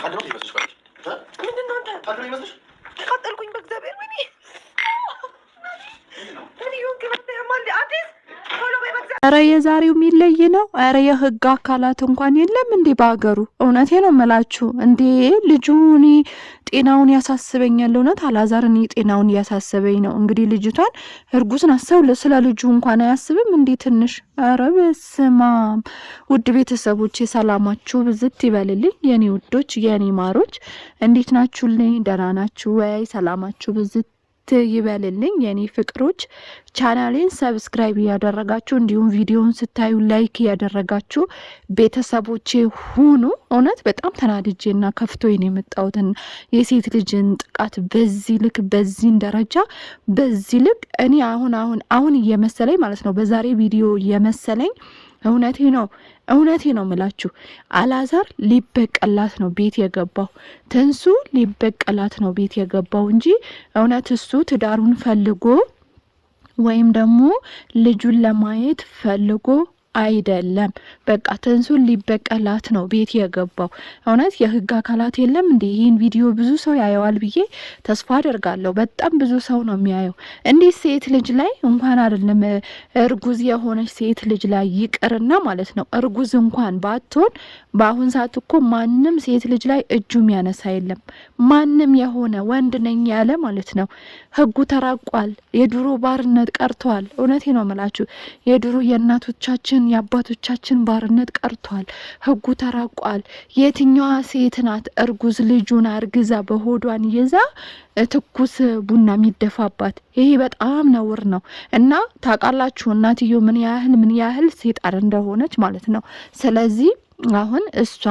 ቀልድ ነው ይመስልሽ? ምንድን ነው አንተ? ቀልድ ነው ይመስልሽ? ተቃጠልኩኝ በእግዚአብሔር። ወይኔ ኧረ የዛሬው የሚለይ ነው። ኧረ የህግ አካላት እንኳን የለም እንዴ በሀገሩ። እውነቴ ነው የምላችሁ እንዴ ልጁ እኔ ጤናውን ያሳስበኛል። እውነት አላዛር እኔ ጤናውን እያሳስበኝ ነው። እንግዲህ ልጅቷን እርጉዝ ናት። ሰው ስለ ልጁ እንኳን አያስብም እንዴ ትንሽ? ኧረ በስማም። ውድ ቤተሰቦቼ ሰላማችሁ ብዝት ይበልልኝ የኔ ውዶች የኔ ማሮች፣ እንዴት ናችሁልኝ? ደህና ናችሁ ወይ? ሰላማችሁ ብዝት ይበልልኝ የኔ ፍቅሮች። ቻናሌን ሰብስክራይብ ያደረጋችሁ እንዲሁም ቪዲዮውን ስታዩ ላይክ ያደረጋችሁ ቤተሰቦቼ ሁኑ። እውነት በጣም ተናድጄና ከፍቶኝ ነው የመጣሁትን የሴት ልጅን ጥቃት በዚህ ልክ በዚህን ደረጃ በዚህ ልክ እኔ አሁን እየመሰለኝ ማለት ነው በዛሬ ቪዲዮ እየመሰለኝ እውነቴ ነው ምላችሁ አላዛር ሊበቀላት ነው ቤት የገባው። ትንሱ ሊበቀላት ነው ቤት የገባው እንጂ እውነት እሱ ትዳሩን ፈልጎ ወይም ደግሞ ልጁን ለማየት ፈልጎ አይደለም። በቃ ትንሱን ሊበቀላት ነው ቤት የገባው። እውነት የህግ አካላት የለም እንዴ? ይህን ቪዲዮ ብዙ ሰው ያየዋል ብዬ ተስፋ አደርጋለሁ። በጣም ብዙ ሰው ነው የሚያየው። እንዴት ሴት ልጅ ላይ እንኳን አይደለም እርጉዝ የሆነች ሴት ልጅ ላይ ይቅርና ማለት ነው እርጉዝ እንኳን ባትሆን በአሁን ሰዓት እኮ ማንም ሴት ልጅ ላይ እጁ የሚያነሳ የለም። ማንም የሆነ ወንድ ነኝ ያለ ማለት ነው። ህጉ ተራቋል። የድሮ ባርነት ቀርቷል። እውነቴ ነው የምላችሁ የድሮ የእናቶቻችን የአባቶቻችን ባርነት ቀርቷል። ህጉ ተራቋል። የትኛዋ ሴት ናት እርጉዝ ልጁን አርግዛ በሆዷን ይዛ ትኩስ ቡና የሚደፋባት? ይሄ በጣም ነውር ነው። እና ታውቃላችሁ እናትዮ ምን ያህል ሴጣን እንደሆነች ማለት ነው። ስለዚህ አሁን እሷ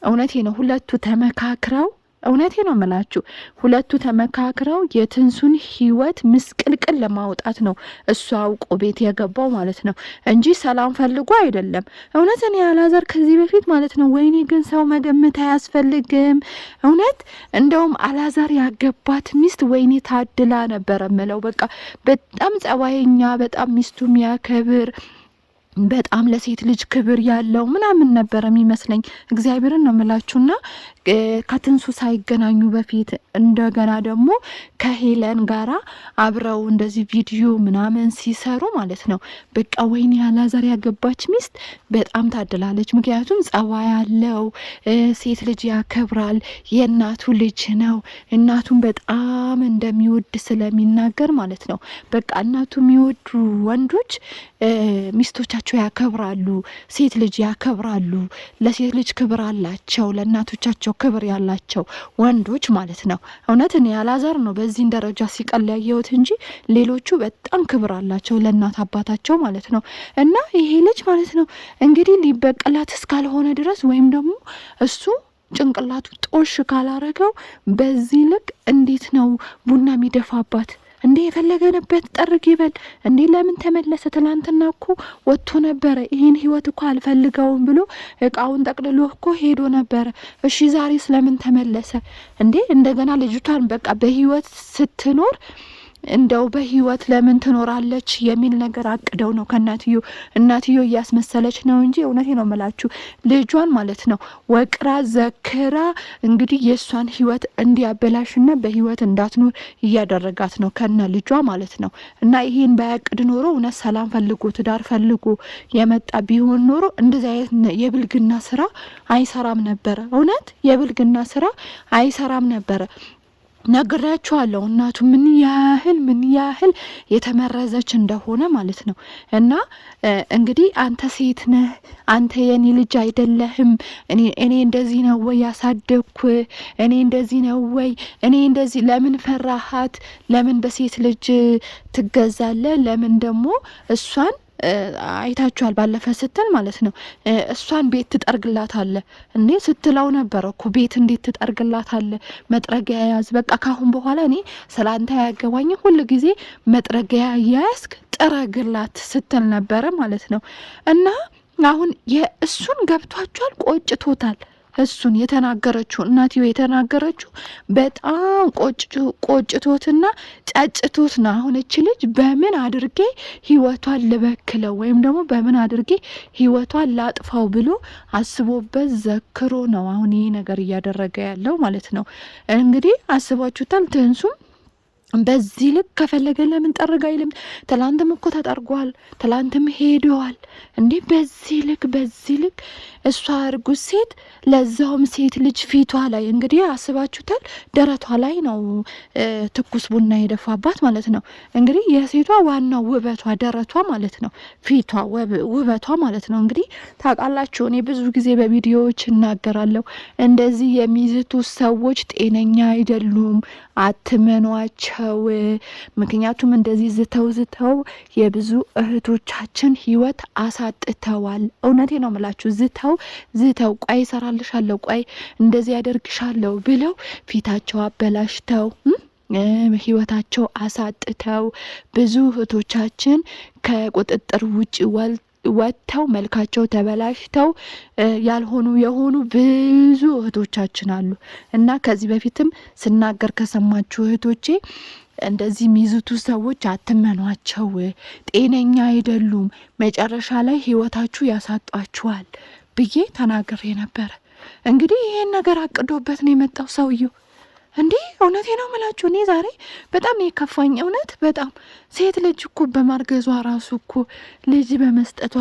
እውነቴ ነው ሁለቱ ተመካክረው እውነቴ ነው የምላችሁ ሁለቱ ተመካክረው የትንሱን ህይወት ምስቅልቅል ለማውጣት ነው እሱ አውቆ ቤት የገባው ማለት ነው እንጂ ሰላም ፈልጎ አይደለም። እውነት እኔ አላዛር ከዚህ በፊት ማለት ነው ወይኔ ግን ሰው መገመት አያስፈልግም። እውነት እንደውም አላዛር ያገባት ሚስት ወይኔ ታድላ ነበረ ምለው። በቃ በጣም ጸባየኛ፣ በጣም ሚስቱ የሚያከብር፣ በጣም ለሴት ልጅ ክብር ያለው ምናምን ነበር የሚመስለኝ። እግዚአብሔርን ነው የምላችሁና ከትንሱ ሳይገናኙ በፊት እንደገና ደግሞ ከሄለን ጋራ አብረው እንደዚህ ቪዲዮ ምናምን ሲሰሩ ማለት ነው በቃ ወይኔ አላዛር ያገባች ሚስት በጣም ታድላለች። ምክንያቱም ጸባይ ያለው ሴት ልጅ ያከብራል፣ የእናቱ ልጅ ነው፣ እናቱን በጣም እንደሚወድ ስለሚናገር ማለት ነው። በቃ እናቱ የሚወዱ ወንዶች ሚስቶቻቸው ያከብራሉ፣ ሴት ልጅ ያከብራሉ፣ ለሴት ልጅ ክብር አላቸው፣ ለእናቶቻቸው ክብር ያላቸው ወንዶች ማለት ነው። እውነት እኔ አላዛር ነው በዚህን ደረጃ ሲቀል ያየሁት እንጂ ሌሎቹ በጣም ክብር አላቸው ለእናት አባታቸው ማለት ነው። እና ይሄ ልጅ ማለት ነው እንግዲህ ሊበቀላት እስካልሆነ ድረስ ወይም ደግሞ እሱ ጭንቅላቱ ጦሽ ካላረገው በዚህ ልክ እንዴት ነው ቡና የሚደፋባት? እንዴ የፈለገንበት ጠርግ ይበል እንዴ ለምን ተመለሰ? ትላንትና እኮ ወጥቶ ነበረ። ይሄን ህይወት እኮ አልፈልገውም ብሎ እቃውን ጠቅልሎ እኮ ሄዶ ነበረ። እሺ ዛሬ ስለምን ተመለሰ እንዴ? እንደገና ልጅቷን በቃ በህይወት ስትኖር እንደው በህይወት ለምን ትኖራለች የሚል ነገር አቅደው ነው እናትዮ እያስመሰለች ነው እንጂ እውነቴ ነው የምላችሁ ልጇን ማለት ነው ወቅራ ዘክራ እንግዲህ የእሷን ህይወት እንዲያበላሽና በህይወት እንዳትኖር እያደረጋት ነው ከነ ልጇ ማለት ነው። እና ይሄን ባያቅድ ኖሮ እውነት ሰላም ፈልጎ ትዳር ፈልጎ የመጣ ቢሆን ኖሮ እንደዚህ አይነት የብልግና ስራ አይሰራም ነበረ። እውነት የብልግና ስራ አይሰራም ነበረ። ነግራችኋለሁ እናቱ ምን ያህል የተመረዘች እንደሆነ ማለት ነው። እና እንግዲህ አንተ ሴት ነህ፣ አንተ የኔ ልጅ አይደለህም፣ እኔ እንደዚህ ነው ወይ ያሳደግኩ፣ እኔ እንደዚህ ነው ወይ እኔ እንደዚህ ለምን ፈራሃት? ለምን በሴት ልጅ ትገዛለህ? ለምን ደግሞ እሷን አይታችኋል ባለፈ ስትል ማለት ነው እሷን ቤት ትጠርግላታለ እንዴ ስትለው ነበር እኮ ቤት እንዴት ትጠርግላታለ? መጥረጊያ ያዝ፣ በቃ ካሁን በኋላ እኔ ስላንተ ያገባኝ ሁሉ ጊዜ መጥረጊያ ያስክ ጥረግላት ስትል ነበረ ማለት ነው። እና አሁን የእሱን ገብቷችኋል፣ ቆጭቶታል እሱን የተናገረችው እናትዮ የተናገረችው በጣም ቆጭቶትና ጨጭቶት ነው። አሁን እቺ ልጅ በምን አድርጌ ህይወቷን ልበክለው ወይም ደግሞ በምን አድርጌ ህይወቷን ላጥፋው ብሎ አስቦበት ዘክሮ ነው አሁን ይሄ ነገር እያደረገ ያለው ማለት ነው። እንግዲህ አስባችሁታል። ትንሱም በዚህ ልክ ከፈለገ ለምን ጠርግ አይልም? ትላንትም እኮ ተጠርጓል፣ ትላንትም ሄደዋል እንዴ! በዚህ ልክ እሷ እርጉዝ ሴት፣ ለዛውም ሴት ልጅ ፊቷ ላይ እንግዲህ አስባችሁታል። ደረቷ ላይ ነው ትኩስ ቡና የደፋባት ማለት ነው። እንግዲህ የሴቷ ዋናው ውበቷ ደረቷ ማለት ነው፣ ፊቷ ውበቷ ማለት ነው። እንግዲህ ታውቃላችሁ፣ እኔ ብዙ ጊዜ በቪዲዮዎች እናገራለሁ፣ እንደዚህ የሚዝቱ ሰዎች ጤነኛ አይደሉም፣ አትመኗቸው። ምክንያቱም እንደዚህ ዝተው የብዙ እህቶቻችን ህይወት አሳጥተዋል። እውነቴ ነው የምላችሁ። ዝተው ቆይ እሰራልሻለሁ፣ ቆይ እንደዚህ ያደርግሻለሁ ብለው ፊታቸው አበላሽተው ህይወታቸው አሳጥተው ብዙ እህቶቻችን ከቁጥጥር ውጭ ወጥተው መልካቸው ተበላሽተው ያልሆኑ የሆኑ ብዙ እህቶቻችን አሉ እና ከዚህ በፊትም ስናገር ከሰማችሁ እህቶቼ እንደዚህ የሚይዙቱ ሰዎች አትመኗቸው፣ ጤነኛ አይደሉም፣ መጨረሻ ላይ ህይወታችሁ ያሳጧችኋል ብዬ ተናግሬ ነበረ። እንግዲህ ይሄን ነገር አቅዶበት ነው የመጣው ሰውየው። እንዴ እውነቴ ነው የምላችሁ። እኔ ዛሬ በጣም የከፋኝ እውነት በጣም ሴት ልጅ እኮ በማርገዟ ራሱ እኮ ልጅ በመስጠቷ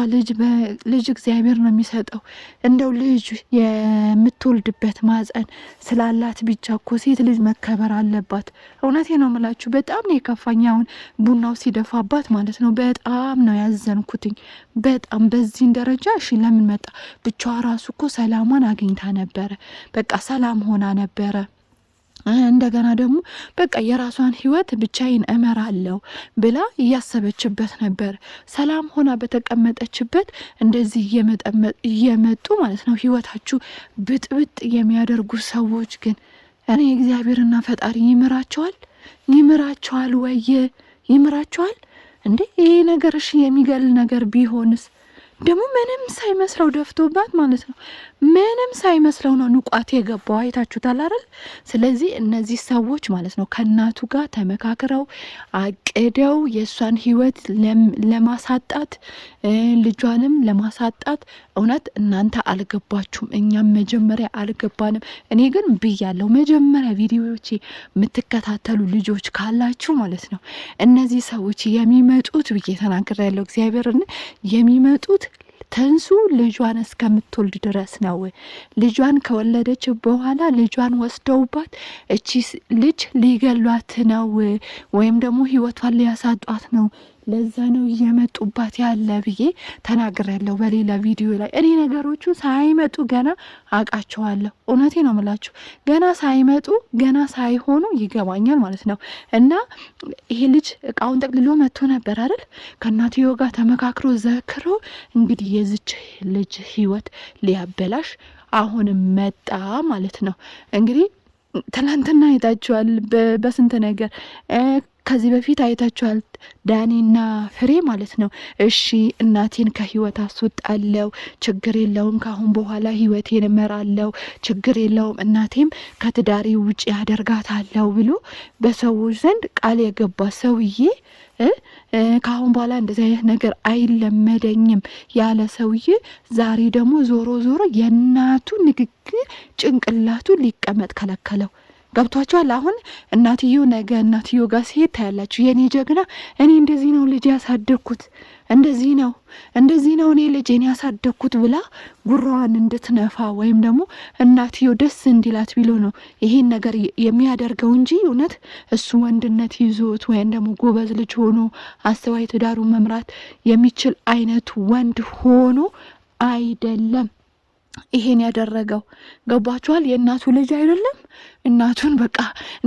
ልጅ እግዚአብሔር ነው የሚሰጠው። እንደው ልጅ የምትወልድበት ማፀን ስላላት ብቻ እኮ ሴት ልጅ መከበር አለባት። እውነቴ ነው የምላችሁ። በጣም ነው የከፋኝ አሁን ቡናው ሲደፋባት ማለት ነው። በጣም ነው ያዘንኩትኝ። በጣም በዚህን ደረጃ እሺ ለምን መጣ? ብቻዋ ራሱ እኮ ሰላሟን አግኝታ ነበረ። በቃ ሰላም ሆና ነበረ። እንደገና ደግሞ በቃ የራሷን ህይወት ብቻዬን እመራለሁ ብላ እያሰበችበት ነበር። ሰላም ሆና በተቀመጠችበት እንደዚህ እየመጡ ማለት ነው ህይወታችሁ ብጥብጥ የሚያደርጉ ሰዎች ግን እኔ እግዚአብሔርና ፈጣሪ ይምራቸዋል ወይ? ይምራቸዋል እንዴ? ይሄ ነገር እሺ የሚገል ነገር ቢሆንስ? ደግሞ ምንም ሳይመስለው ደፍቶባት ማለት ነው። ምንም ሳይመስለው ነው ንቋት የገባው። አይታችሁታል አይደል? ስለዚህ እነዚህ ሰዎች ማለት ነው ከእናቱ ጋር ተመካክረው አቅደው የእሷን ህይወት ለማሳጣት ልጇንም ለማሳጣት እውነት እናንተ አልገባችሁም፣ እኛም መጀመሪያ አልገባንም። እኔ ግን ብያለሁ፣ መጀመሪያ ቪዲዮዎቼ የምትከታተሉ ልጆች ካላችሁ ማለት ነው እነዚህ ሰዎች የሚመጡት ብዬ ተናግሬያለሁ። እግዚአብሔርን የሚመጡት ትንሱ ልጇን እስከምትወልድ ድረስ ነው። ልጇን ከወለደች በኋላ ልጇን ወስደውባት እቺ ልጅ ሊገሏት ነው ወይም ደግሞ ህይወቷን ሊያሳጧት ነው። ለዛ ነው እየመጡባት ያለ ብዬ ተናግሬያለሁ በሌላ ቪዲዮ ላይ። እኔ ነገሮቹ ሳይመጡ ገና አውቃቸዋለሁ። እውነቴ ነው የምላችሁ። ገና ሳይመጡ ገና ሳይሆኑ ይገባኛል ማለት ነው። እና ይሄ ልጅ እቃውን ጠቅልሎ መጥቶ ነበር አይደል? ከእናትዮ ጋር ተመካክሮ ዘክሮ እንግዲህ የዚች ልጅ ህይወት ሊያበላሽ አሁንም መጣ ማለት ነው። እንግዲህ ትናንትና አይታችኋል በስንት ነገር ከዚህ በፊት አይታችኋል። ዳኒና ፍሬ ማለት ነው። እሺ እናቴን ከህይወት አስወጣለው፣ ችግር የለውም፣ ካሁን በኋላ ህይወቴን እመራለው፣ ችግር የለውም፣ እናቴም ከትዳሬ ውጭ ያደርጋታለው ብሎ በሰዎች ዘንድ ቃል የገባ ሰውዬ ካሁን በኋላ እንደዚህ አይነት ነገር አይለመደኝም ያለ ሰውዬ ዛሬ ደግሞ ዞሮ የእናቱ ንግግር ጭንቅላቱ ሊቀመጥ ከለከለው። ገብቷቸዋል። አሁን እናትዮ ነገ እናትዮ ጋር ሲሄድ ታያላችሁ። የኔ ጀግና እኔ እንደዚህ ነው ልጅ ያሳደግኩት፣ እንደዚህ ነው እኔ ልጄን ያሳደግኩት ብላ ጉራዋን እንድትነፋ ወይም ደግሞ እናትዮ ደስ እንዲላት ቢሎ ነው ይሄን ነገር የሚያደርገው እንጂ እውነት እሱ ወንድነት ይዞት ወይም ደግሞ ጎበዝ ልጅ ሆኖ አስተዋይ ትዳሩን መምራት የሚችል አይነት ወንድ ሆኖ አይደለም ይሄን ያደረገው። ገባችኋል? የእናቱ ልጅ አይደለም። እናቱን በቃ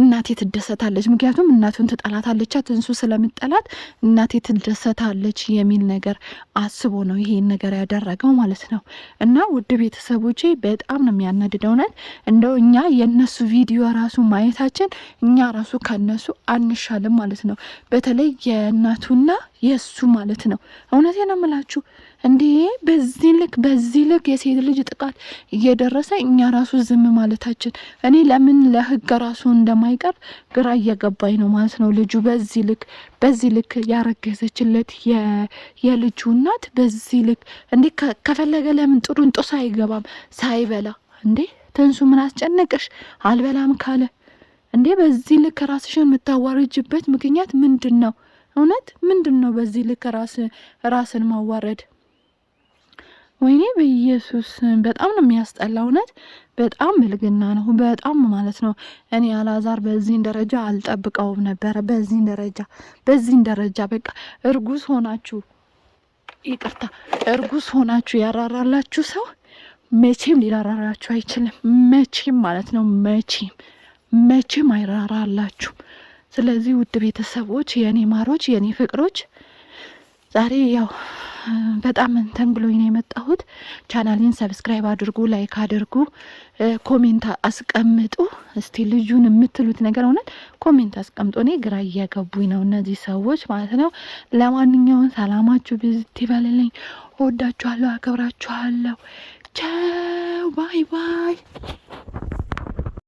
እናቴ ትደሰታለች፣ ምክንያቱም እናቱን ትጠላታለች፣ ትንሱ ስለምጠላት እናቴ ትደሰታለች የሚል ነገር አስቦ ነው ይሄን ነገር ያደረገው ማለት ነው። እና ውድ ቤተሰቦቼ በጣም ነው የሚያናድደው። እውነት እንደው እኛ የእነሱ ቪዲዮ ራሱ ማየታችን እኛ ራሱ ከነሱ አንሻልም ማለት ነው። በተለይ የእናቱና የእሱ ማለት ነው። እውነቴ ነው የምላችሁ እንዴ በዚህ ልክ የሴት ልጅ ጥቃት እየደረሰ እኛ ራሱ ዝም ማለታችን እኔ ለምን ለህግ ራሱ እንደማይቀርብ ግራ እየገባኝ ነው ማለት ነው። ልጁ በዚህ ልክ ያረገዘችለት የልጁ እናት በዚህ ልክ እንዴ ከፈለገ ለምን ጥሩ እንጦስ አይገባም ሳይበላ እንዴ? ትንሱ ምን አስጨነቀሽ? አልበላም ካለ እንዴ በዚህ ልክ ራስሽን የምታዋርጅበት ምክንያት ምንድን ነው? እውነት ምንድን ነው በዚህ ልክ ራስን ማዋረድ? ወይኔ በኢየሱስ በጣም ነው የሚያስጠላ። እውነት በጣም ብልግና ነው፣ በጣም ማለት ነው። እኔ አላዛር በዚህን ደረጃ አልጠብቀውም ነበረ። በዚህን ደረጃ በቃ እርጉዝ ሆናችሁ ያራራላችሁ ሰው መቼም ሊራራላችሁ አይችልም። መቼም ማለት ነው መቼም አይራራላችሁም። ስለዚህ ውድ ቤተሰቦች፣ የኔ ማሮች፣ የኔ ፍቅሮች ዛሬ ያው በጣም እንትን ብሎኝ ነው የመጣሁት። ቻናሌን ሰብስክራይብ አድርጉ፣ ላይክ አድርጉ፣ ኮሜንት አስቀምጡ። እስቲ ልጁን የምትሉት ነገር እውነት ኮሜንት አስቀምጡ። እኔ ግራ እያገቡኝ ነው እነዚህ ሰዎች ማለት ነው። ለማንኛውም ሰላማችሁ ብዝት ይበልልኝ። ወዳችኋለሁ፣ አከብራችኋለሁ። ቻው ባይ ባይ።